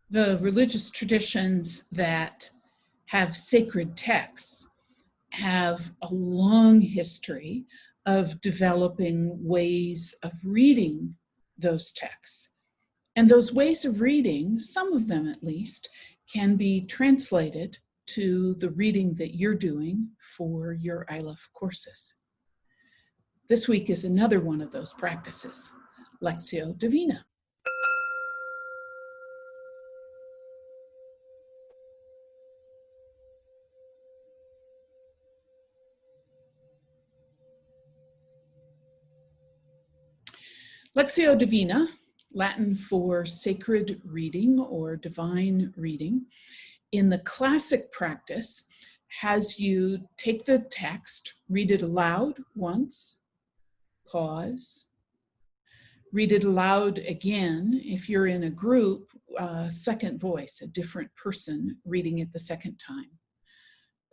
The religious traditions that have sacred texts have a long history of developing ways of reading those texts. And those ways of reading, some of them at least, can be translated to the reading that you're doing for your ILF courses. This week is another one of those practices, lectio divina. Lectio divina, Latin for sacred reading or divine reading, in the classic practice has you take the text, read it aloud once, pause, read it aloud again. If you're in a group, second voice, a different person reading it the second time.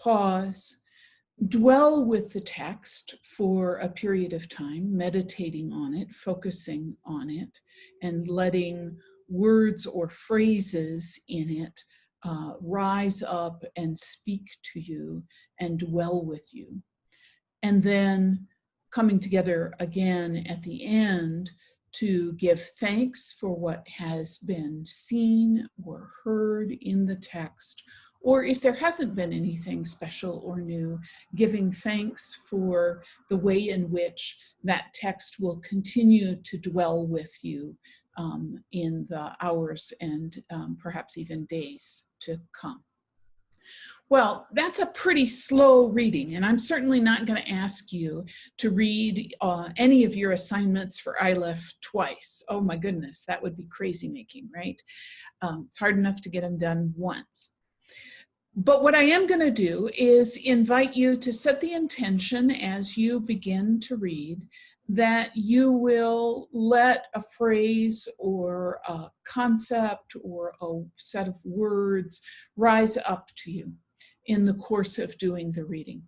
Pause, dwell with the text for a period of time, meditating on it, focusing on it, and letting words or phrases in it rise up and speak to you and dwell with you. And then coming together again at the end to give thanks for what has been seen or heard in the text, or if there hasn't been anything special or new, giving thanks for the way in which that text will continue to dwell with you in the hours and perhaps even days to come. Well, that's a pretty slow reading, and I'm certainly not going to ask you to read any of your assignments for ILF twice. Oh my goodness, that would be crazy making, right? It's hard enough to get them done once. But what I am going to do is invite you to set the intention as you begin to read that you will let a phrase or a concept or a set of words rise up to you in the course of doing the reading.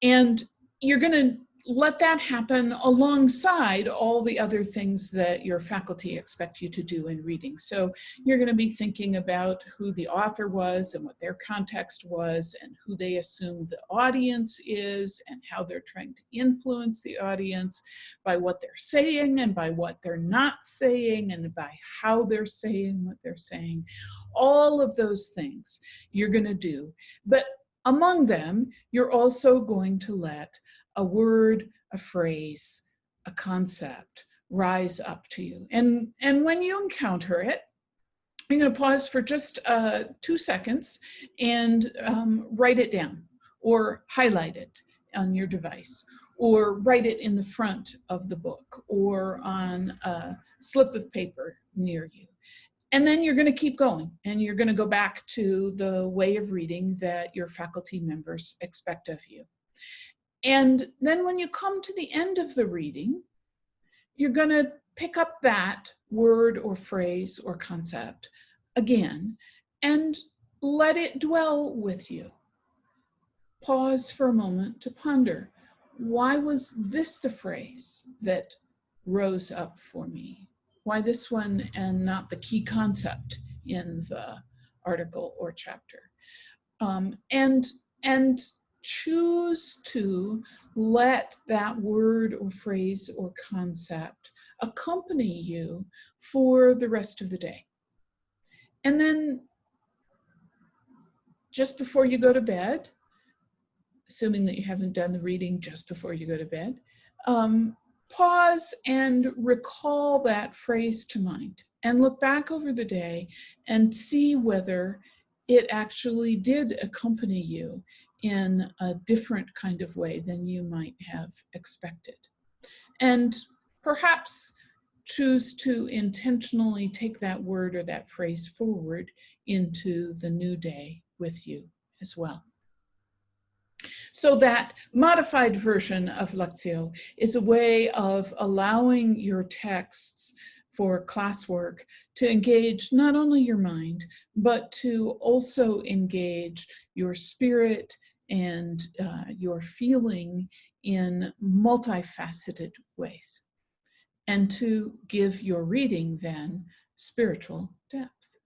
And you're going to let that happen alongside all the other things that your faculty expect you to do in reading. So you're going to be thinking about who the author was and what their context was and who they assume the audience is and how they're trying to influence the audience by what they're saying and by what they're not saying and by how they're saying what they're saying. All of those things you're going to do. But among them, you're also going to let a word, a phrase, a concept rise up to you. And when you encounter it, I'm going to pause for just 2 seconds and write it down or highlight it on your device or write it in the front of the book or on a slip of paper near you. And then you're going to keep going and you're going to go back to the way of reading that your faculty members expect of you. And then when you come to the end of the reading, you're going to pick up that word or phrase or concept again and let it dwell with you. Pause for a moment to ponder, why was this the phrase that rose up for me? Why this one and not the key concept in the article or chapter? And choose to let that word or phrase or concept accompany you for the rest of the day. And then just before you go to bed, assuming that you haven't done the reading just before you go to bed, pause and recall that phrase to mind and look back over the day and see whether it actually did accompany you in a different kind of way than you might have expected. And perhaps choose to intentionally take that word or that phrase forward into the new day with you as well. So that modified version of Lectio is a way of allowing your texts for classwork to engage not only your mind, but to also engage your spirit and your feeling in multifaceted ways, and to give your reading then spiritual depth.